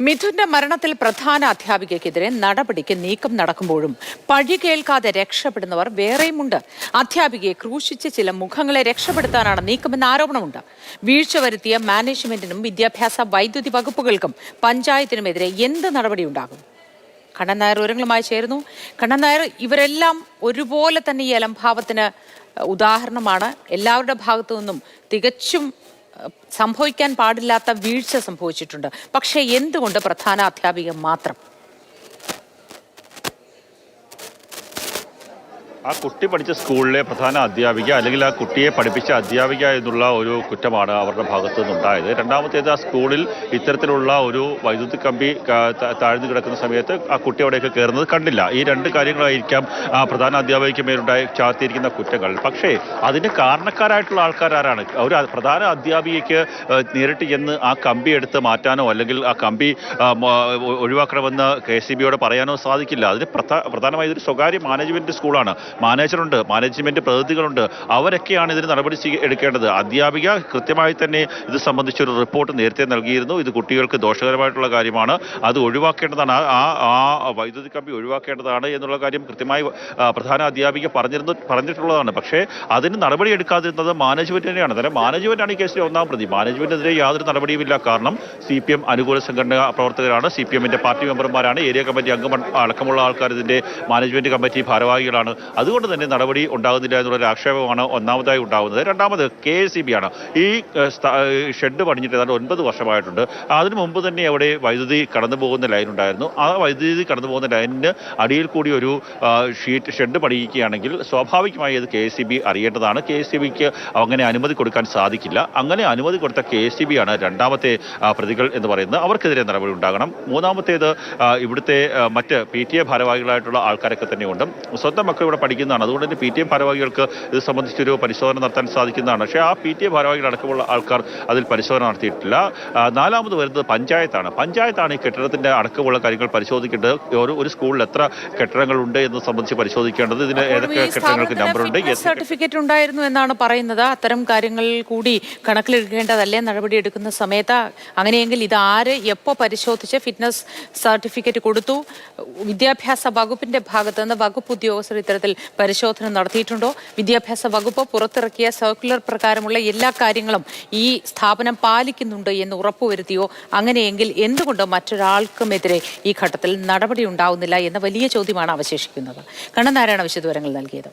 മിഥുന്റെ മരണത്തിൽ പ്രധാന അധ്യാപികയ്ക്കെതിരെ നടപടിക്ക് നീക്കം നടക്കുമ്പോഴും പഴി കേൾക്കാതെ രക്ഷപ്പെടുന്നവർ വേറെയുമുണ്ട്. അധ്യാപികയെ ക്രൂശിച്ച് ചില മുഖങ്ങളെ രക്ഷപ്പെടുത്താനാണ് നീക്കമെന്ന ആരോപണമുണ്ട്. വീഴ്ച വരുത്തിയ മാനേജ്മെന്റിനും വിദ്യാഭ്യാസ വൈദ്യുതി വകുപ്പുകൾക്കും പഞ്ചായത്തിനുമെതിരെ എന്ത് നടപടിയുണ്ടാകും? കണ്ണൻ നായർ വിവരങ്ങളുമായി ചേരുന്നു. കണ്ണൻ നായർ, ഇവരെല്ലാം ഒരുപോലെ തന്നെ ഈ അലംഭാവത്തിന് ഉദാഹരണമാണ്. എല്ലാവരുടെ ഭാഗത്തു നിന്നും തികച്ചും സംഭവിക്കാൻ പാടില്ലാത്ത വീഴ്ച സംഭവിച്ചിട്ടുണ്ട്. പക്ഷേ എന്തുകൊണ്ട് പ്രധാന അധ്യാപിക മാത്രം? ആ കുട്ടി പഠിച്ച സ്കൂളിലെ പ്രധാന അധ്യാപിക അല്ലെങ്കിൽ ആ കുട്ടിയെ പഠിപ്പിച്ച അധ്യാപിക എന്നുള്ള ഒരു കുറ്റമാണ് അവരുടെ ഭാഗത്തു നിന്നുണ്ടായത്. രണ്ടാമത്തേത്, ആ സ്കൂളിൽ ഇത്തരത്തിലുള്ള ഒരു വൈദ്യുതി കമ്പി താഴ്ന്നു കിടക്കുന്ന സമയത്ത് ആ കുട്ടി അവിടെയൊക്കെ കയറുന്നത് കണ്ടില്ല. ഈ രണ്ട് കാര്യങ്ങളായിരിക്കാം പ്രധാന അധ്യാപികയ്ക്ക് മേലുണ്ടായി ചാർത്തിയിരിക്കുന്ന കുറ്റങ്ങൾ. പക്ഷേ അതിന് കാരണക്കാരായിട്ടുള്ള ആൾക്കാരാണ്? ഒരു പ്രധാന അധ്യാപികയ്ക്ക് നേരിട്ട് ചെന്ന് ആ കമ്പി എടുത്ത് മാറ്റാനോ അല്ലെങ്കിൽ ആ കമ്പി ഒഴിവാക്കണമെന്ന് KCBയോട് പറയാനോ സാധിക്കില്ല. അതിന് പ്രധാനമായി ഇതൊരു സ്വകാര്യ മാനേജ്മെന്റ് സ്കൂളാണ്. മാനേജറുണ്ട്, മാനേജ്മെന്റ് പ്രതിനിധികളുണ്ട്. അവരൊക്കെയാണ് ഇതിന് നടപടി എടുക്കേണ്ടത്. അധ്യാപിക കൃത്യമായി തന്നെ ഇത് സംബന്ധിച്ചൊരു റിപ്പോർട്ട് നേരത്തെ നൽകിയിരുന്നു. ഇത് കുട്ടികൾക്ക് ദോഷകരമായിട്ടുള്ള കാര്യമാണ്, അത് ഒഴിവാക്കേണ്ടതാണ്, ആ വൈദ്യുതി കമ്പി ഒഴിവാക്കേണ്ടതാണ് എന്നുള്ള കാര്യം കൃത്യമായി പ്രധാന അധ്യാപിക പറഞ്ഞിട്ടുള്ളതാണ്. പക്ഷേ അതിന് നടപടി എടുക്കാതിരുന്നത് മാനേജ്മെന്റ് തന്നെയാണ്. അതായത് മാനേജ്മെന്റാണ് ഈ കേസിലെ ഒന്നാം പ്രതി. മാനേജ്മെന്റിനെതിരെ യാതൊരു നടപടിയുമില്ല. കാരണം CPM അനുകൂല സംഘടനാ പ്രവർത്തകരാണ്, CPMന്റെ പാർട്ടി മെമ്പർമാരാണ്, ഏരിയ കമ്മിറ്റി അംഗം അടക്കമുള്ള ആൾക്കാർ ഇതിന്റെ മാനേജ്മെന്റ് കമ്മിറ്റി ഭാരവാഹികളാണ്. അതുകൊണ്ട് തന്നെ നടപടി ഉണ്ടാകുന്നില്ല എന്നുള്ള ആക്ഷേപമാണ് ഒന്നാമതായി ഉണ്ടാകുന്നത്. രണ്ടാമത് KSEB ആണ്. ഈ ഷെഡ് പണിഞ്ഞിട്ട് ഏതാണ്ട് 9 വർഷമായിട്ടുണ്ട്. അതിനു മുമ്പ് തന്നെ അവിടെ വൈദ്യുതി കടന്നു പോകുന്ന ലൈൻ ഉണ്ടായിരുന്നു. ആ വൈദ്യുതി കടന്നു പോകുന്ന ലൈനിന് അടിയിൽ കൂടി ഒരു ഷെഡ് പണിയിക്കുകയാണെങ്കിൽ സ്വാഭാവികമായി അത് KSEB അറിയേണ്ടതാണ്. KSEBക്ക് അങ്ങനെ അനുമതി കൊടുക്കാൻ സാധിക്കില്ല. അങ്ങനെ അനുമതി കൊടുത്ത KSEB ആണ് രണ്ടാമത്തെ പ്രതികൾ എന്ന് പറയുന്നത്. അവർക്കെതിരെ നടപടി ഉണ്ടാകണം. മൂന്നാമത്തേത്, ഇവിടുത്തെ മറ്റ് PTA ഭാരവാഹികളായിട്ടുള്ള ആൾക്കാരൊക്കെ തന്നെയുണ്ട്. സ്വന്തം മക്കൾ ഇവിടെ പഠിക്കുന്നതാണ്. അതുകൊണ്ട് തന്നെ PTA ഭാരവാഹികൾക്ക് ഇത് സംബന്ധിച്ചൊരു പരിശോധന നടത്താൻ സാധിക്കുന്നതാണ്. പക്ഷേ ആ PTA ഭാരവാഹികളടക്കമുള്ള ആൾക്കാർ അതിൽ പരിശോധന നടത്തിയിട്ടില്ല. നാലാമത് വരുന്നത് പഞ്ചായത്താണ് ഈ കെട്ടിടത്തിന്റെ അടക്കമുള്ള കാര്യങ്ങൾ പരിശോധിക്കേണ്ടത്. ഒരു സ്കൂളിൽ എത്ര കെട്ടിടങ്ങളുണ്ട് എന്ന് സംബന്ധിച്ച് പരിശോധിക്കേണ്ടത്, ഇതിന് ഏതൊക്കെ കെട്ടിടങ്ങൾക്ക് നമ്പറുണ്ട്, സർട്ടിഫിക്കറ്റ് ഉണ്ടായിരുന്നു എന്നാണ് പറയുന്നത്. അത്തരം കാര്യങ്ങൾ കൂടി കണക്കിലെടുക്കേണ്ടതല്ലേ നടപടി എടുക്കുന്ന സമയത്ത്? അങ്ങനെയെങ്കിൽ ഇത് ആര് എപ്പോൾ പരിശോധിച്ച് ഫിറ്റ്നസ് സർട്ടിഫിക്കറ്റ് കൊടുത്തു? വിദ്യാഭ്യാസ വകുപ്പിന്റെ ഭാഗത്ത് നിന്ന് വകുപ്പ് ഉദ്യോഗസ്ഥർ ഇത്തരത്തിൽ പരിശോധന നടത്തിയിട്ടുണ്ടോ? വിദ്യാഭ്യാസ വകുപ്പ് പുറത്തിറക്കിയ സർക്കുലർ പ്രകാരമുള്ള എല്ലാ കാര്യങ്ങളും ഈ സ്ഥാപനം പാലിക്കുന്നുണ്ട് എന്ന് ഉറപ്പുവരുത്തിയോ? അങ്ങനെയെങ്കിൽ എന്തുകൊണ്ട് മറ്റൊരാൾക്കുമെതിരെ ഈ ഘട്ടത്തിൽ നടപടി ഉണ്ടാവുന്നില്ല എന്ന വലിയ ചോദ്യമാണ് അവശേഷിക്കുന്നത്. കണ്ണൻ നാരായണ വിശദവിവരങ്ങൾ നൽകിയത്.